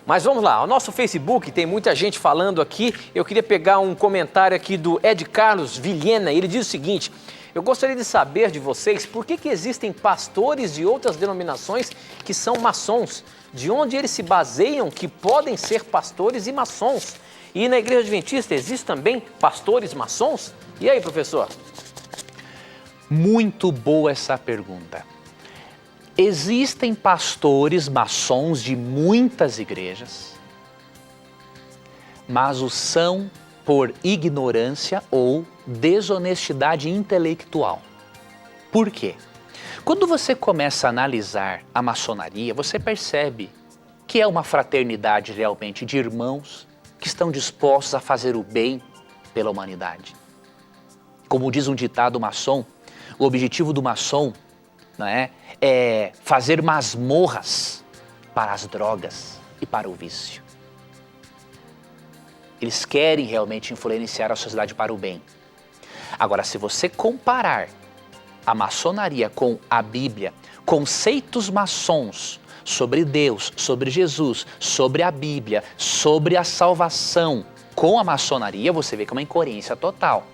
Mas vamos lá, o nosso Facebook tem muita gente falando aqui. Eu queria pegar um comentário aqui do Ed Carlos Vilhena. Ele diz o seguinte: eu gostaria de saber de vocês por que existem pastores de outras denominações que são maçons, de onde eles se baseiam que podem ser pastores e maçons. E na Igreja Adventista existem também pastores maçons? E aí, professor? Muito boa essa pergunta. Existem pastores maçons de muitas igrejas, mas o são por ignorância ou desonestidade intelectual. Por quê? Quando você começa a analisar a maçonaria, você percebe que é uma fraternidade realmente de irmãos que estão dispostos a fazer o bem pela humanidade. Como diz um ditado maçom, o objetivo do maçom, não é fazer masmorras para as drogas e para o vício. Eles querem realmente influenciar a sociedade para o bem. Agora, se você comparar a maçonaria com a Bíblia, conceitos maçons sobre Deus, sobre Jesus, sobre a Bíblia, sobre a salvação com a maçonaria, você vê que é uma incoerência total.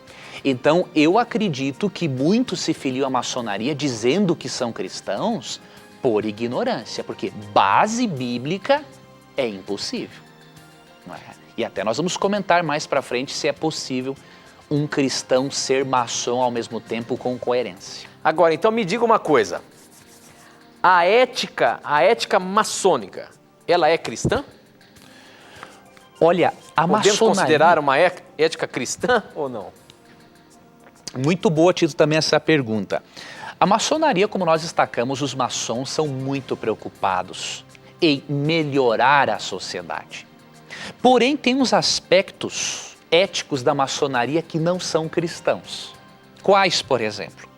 Então, eu acredito que muitos se filiam à maçonaria dizendo que são cristãos por ignorância, porque base bíblica é impossível. Não é? E até nós vamos comentar mais para frente se é possível um cristão ser maçom ao mesmo tempo com coerência. Agora, então me diga uma coisa. A ética maçônica, ela é cristã? Olha, a maçonaria... Podemos considerar uma ética cristã ou não? Muito boa, Tito, também essa pergunta. A maçonaria, como nós destacamos, os maçons são muito preocupados em melhorar a sociedade. Porém, tem uns aspectos éticos da maçonaria que não são cristãos. Quais, por exemplo?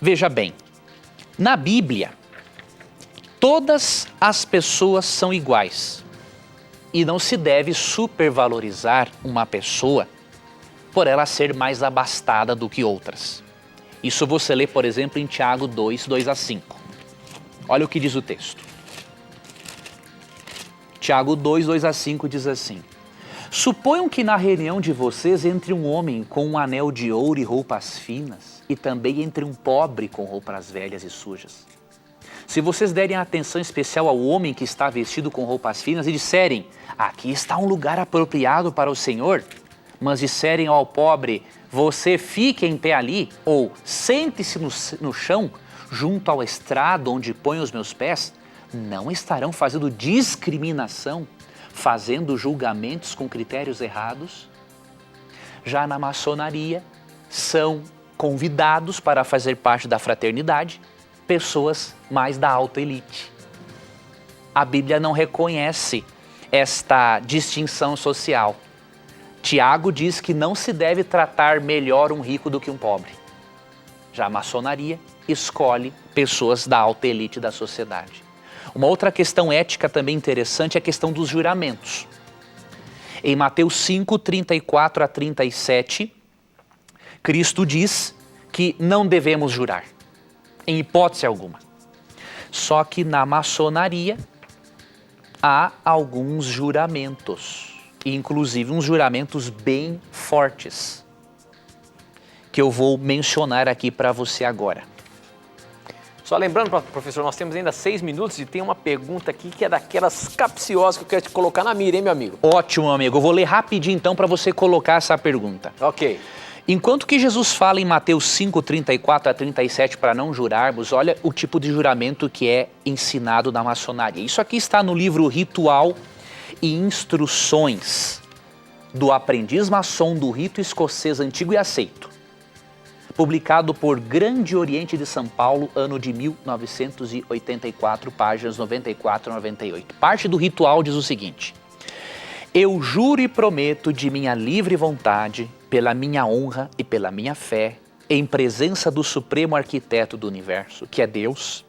Veja bem, na Bíblia, todas as pessoas são iguais e não se deve supervalorizar uma pessoa por ela ser mais abastada do que outras. Isso você lê, por exemplo, em Tiago 2, 2 a 5. Olha o que diz o texto. Tiago 2, 2 a 5 diz assim: Suponham que na reunião de vocês entre um homem com um anel de ouro e roupas finas, e também entre um pobre com roupas velhas e sujas. Se vocês derem atenção especial ao homem que está vestido com roupas finas e disserem, aqui está um lugar apropriado para o Senhor, mas disserem ao pobre, você fique em pé ali, ou sente-se no chão, junto ao estrado onde ponho os meus pés, não estarão fazendo discriminação, fazendo julgamentos com critérios errados? Já na maçonaria, são convidados para fazer parte da fraternidade pessoas mais da alta elite. A Bíblia não reconhece esta distinção social. Tiago diz que não se deve tratar melhor um rico do que um pobre. Já a maçonaria escolhe pessoas da alta elite da sociedade. Uma outra questão ética também interessante é a questão dos juramentos. Em Mateus 5, 34 a 37, Cristo diz que não devemos jurar, em hipótese alguma. Só que na maçonaria há alguns juramentos, inclusive uns juramentos bem fortes, que eu vou mencionar aqui para você agora. Só lembrando, professor, nós temos ainda 6 minutos e tem uma pergunta aqui que é daquelas capciosas que eu quero te colocar na mira, hein, meu amigo? Ótimo, amigo. Eu vou ler rapidinho então para você colocar essa pergunta. Ok. Enquanto que Jesus fala em Mateus 5, 34 a 37 para não jurarmos, olha o tipo de juramento que é ensinado na maçonaria. Isso aqui está no livro Ritual e Instruções do Aprendiz Maçom do Rito Escocês Antigo e Aceito, publicado por Grande Oriente de São Paulo, ano de 1984, páginas 94 a 98. Parte do ritual diz o seguinte: Eu juro e prometo de minha livre vontade, pela minha honra e pela minha fé, em presença do Supremo Arquiteto do Universo, que é Deus,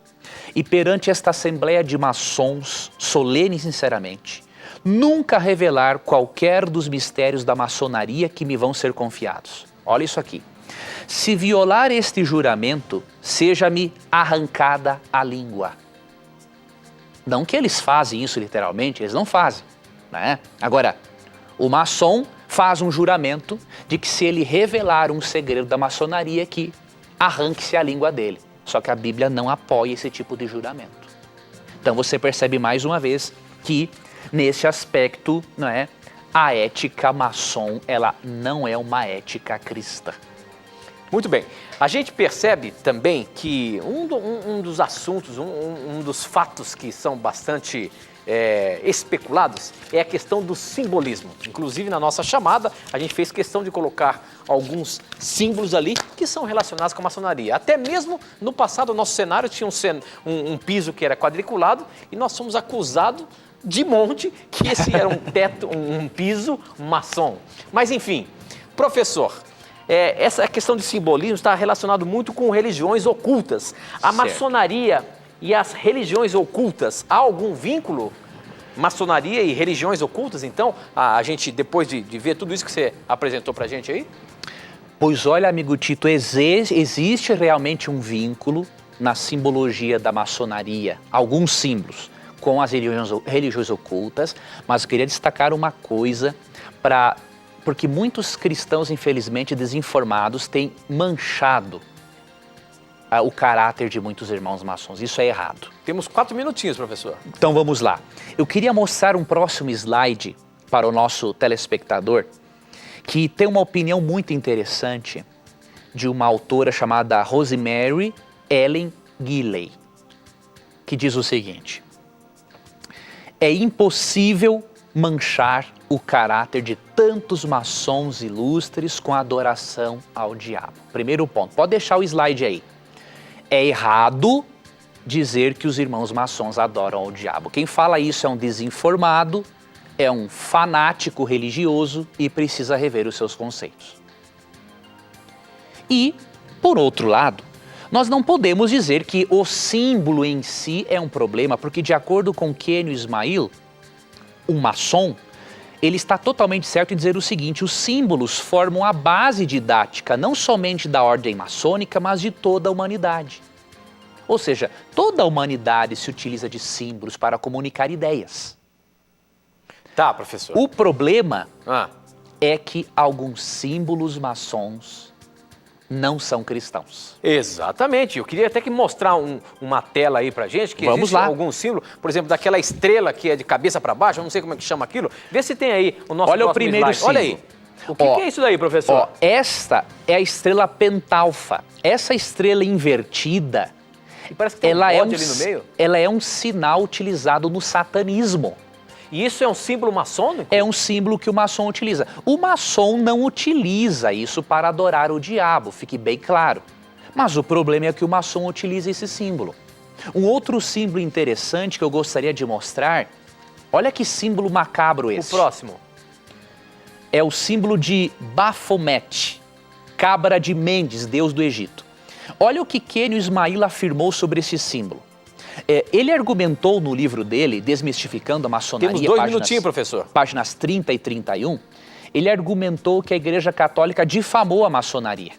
e perante esta Assembleia de Maçons, solene e sinceramente, nunca revelar qualquer dos mistérios da maçonaria que me vão ser confiados. Olha isso aqui. Se violar este juramento, seja-me arrancada a língua. Não que eles fazem isso literalmente, eles não fazem, né? Agora, o maçom faz um juramento de que se ele revelar um segredo da maçonaria, que arranque-se a língua dele. Só que a Bíblia não apoia esse tipo de juramento. Então você percebe mais uma vez que nesse aspecto, não é, a ética maçom, ela não é uma ética cristã. Muito bem. A gente percebe também que um dos assuntos, um dos fatos que são bastante especulados é a questão do simbolismo. Inclusive, na nossa chamada, a gente fez questão de colocar alguns símbolos ali que são relacionados com a maçonaria. Até mesmo no passado, o nosso cenário tinha um piso que era quadriculado e nós fomos acusados de monte que esse era um teto, um piso maçom. Mas, enfim, professor, essa questão de simbolismo está relacionado muito com religiões ocultas. A maçonaria e as religiões ocultas, há algum vínculo? Maçonaria e religiões ocultas, então? A gente, depois de ver tudo isso que você apresentou pra gente aí? Pois olha, amigo Tito, existe realmente um vínculo na simbologia da maçonaria, alguns símbolos com as religiões ocultas, mas eu queria destacar uma coisa, porque muitos cristãos, infelizmente, desinformados, têm manchado o caráter de muitos irmãos maçons. Isso é errado. Temos 4 minutinhos, professor. Então vamos lá. Eu queria mostrar um próximo slide para o nosso telespectador, que tem uma opinião muito interessante de uma autora chamada Rosemary Ellen Gilley, que diz o seguinte: é impossível manchar o caráter de tantos maçons ilustres com adoração ao diabo. Primeiro ponto, pode deixar o slide aí. É errado dizer que os irmãos maçons adoram ao diabo. Quem fala isso é um desinformado, é um fanático religioso e precisa rever os seus conceitos. E, por outro lado, nós não podemos dizer que o símbolo em si é um problema, porque de acordo com Kenio Ismail, um maçom, ele está totalmente certo em dizer o seguinte: os símbolos formam a base didática não somente da ordem maçônica, mas de toda a humanidade. Ou seja, toda a humanidade se utiliza de símbolos para comunicar ideias. Tá, professor. O problema é que alguns símbolos maçons não são cristãos. Exatamente. Eu queria até que mostrar uma tela aí pra gente, que Vamos existe lá. algum símbolo, por exemplo, daquela estrela que é de cabeça para baixo, eu não sei como é que chama aquilo. Vê se tem aí o nosso Olha o próximo primeiro slide. Olha aí. símbolo. O que é isso daí, professor? Esta é a estrela pentalfa. Essa estrela invertida, E parece que tem um bode ali no meio. ela é um sinal utilizado no satanismo. E isso é um símbolo maçônico? É um símbolo que o maçom utiliza. O maçom não utiliza isso para adorar o diabo, fique bem claro. Mas o problema é que o maçom utiliza esse símbolo. Um outro símbolo interessante que eu gostaria de mostrar, olha que símbolo macabro esse. O próximo. É o símbolo de Baphomet, cabra de Mendes, deus do Egito. Olha o que Kenio Ismail afirmou sobre esse símbolo. Ele argumentou no livro dele, Desmistificando a Maçonaria, Temos 2 minutinhos, professor. Páginas 30 e 31, ele argumentou que a Igreja Católica difamou a maçonaria.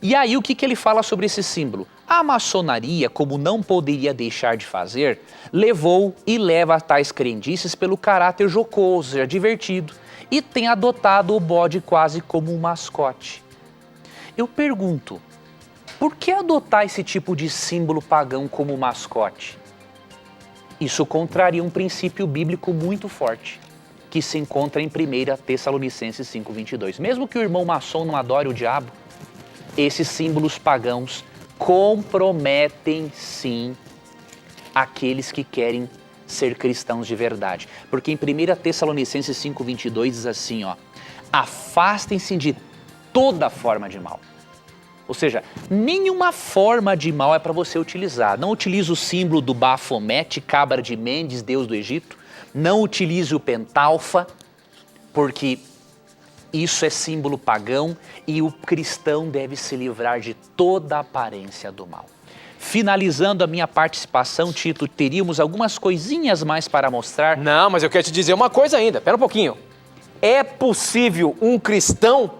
E aí o que ele fala sobre esse símbolo? A maçonaria, como não poderia deixar de fazer, levou e leva a tais crendices pelo caráter jocoso, divertido, e tem adotado o bode quase como um mascote. Eu pergunto, por que adotar esse tipo de símbolo pagão como mascote? Isso contraria um princípio bíblico muito forte, que se encontra em 1 Tessalonicenses 5:22. Mesmo que o irmão maçom não adore o diabo, esses símbolos pagãos comprometem sim aqueles que querem ser cristãos de verdade. Porque em 1 Tessalonicenses 5:22 diz assim, afastem-se de toda forma de mal. Ou seja, nenhuma forma de mal é para você utilizar. Não utilize o símbolo do Baphomet, cabra de Mendes, deus do Egito. Não utilize o pentalfa, porque isso é símbolo pagão e o cristão deve se livrar de toda a aparência do mal. Finalizando a minha participação, Tito, teríamos algumas coisinhas mais para mostrar. Não, mas eu quero te dizer uma coisa ainda. Pera um pouquinho. É possível um cristão,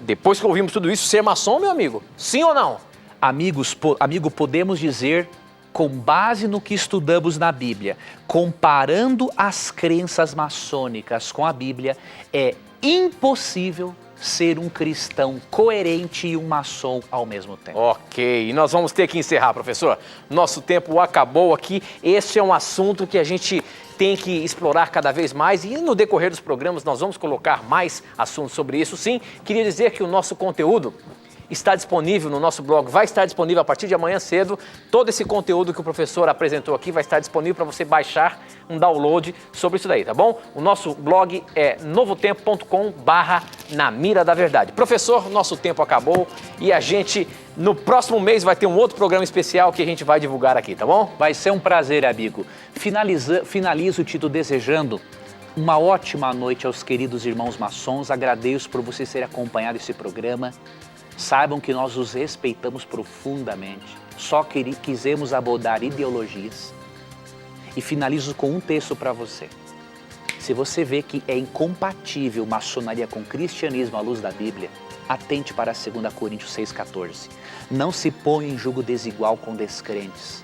depois que ouvimos tudo isso, ser maçom, meu amigo? Sim ou não? Amigo, podemos dizer, com base no que estudamos na Bíblia, comparando as crenças maçônicas com a Bíblia, é impossível ser um cristão coerente e um maçom ao mesmo tempo. Ok, e nós vamos ter que encerrar, professor. Nosso tempo acabou aqui. Esse é um assunto que a gente tem que explorar cada vez mais e no decorrer dos programas nós vamos colocar mais assuntos sobre isso. Sim, queria dizer que o nosso conteúdo está disponível no nosso blog, vai estar disponível a partir de amanhã cedo. Todo esse conteúdo que o professor apresentou aqui vai estar disponível para você baixar um download sobre isso daí, tá bom? O nosso blog é novotempo.com/na mira da verdade. Professor, nosso tempo acabou e a gente no próximo mês vai ter um outro programa especial que a gente vai divulgar aqui, tá bom? Vai ser um prazer, amigo. Finalizo o Tito desejando Uma ótima noite aos queridos irmãos maçons. Agradeço por vocês terem acompanhado esse programa. Saibam que nós os respeitamos profundamente. Só quisemos abordar ideologias. E finalizo com um texto para você. Se você vê que é incompatível maçonaria com cristianismo à luz da Bíblia, atente para 2 Coríntios 6,14. Não se põe em julgo desigual com descrentes,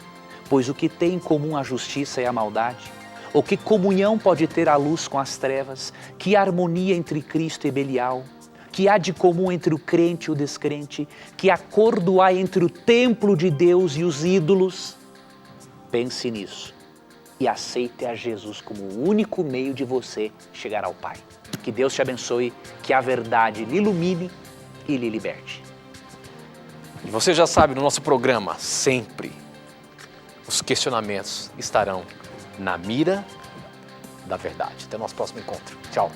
pois o que tem em comum a justiça e a maldade? Ou que comunhão pode ter a luz com as trevas? Que harmonia entre Cristo e Belial? Que há de comum entre o crente e o descrente? Que acordo há entre o templo de Deus e os ídolos? Pense nisso e aceite a Jesus como o único meio de você chegar ao Pai. Que Deus te abençoe, que a verdade lhe ilumine e lhe liberte. E você já sabe, no nosso programa, sempre os questionamentos estarão na mira da verdade. Até o nosso próximo encontro. Tchau.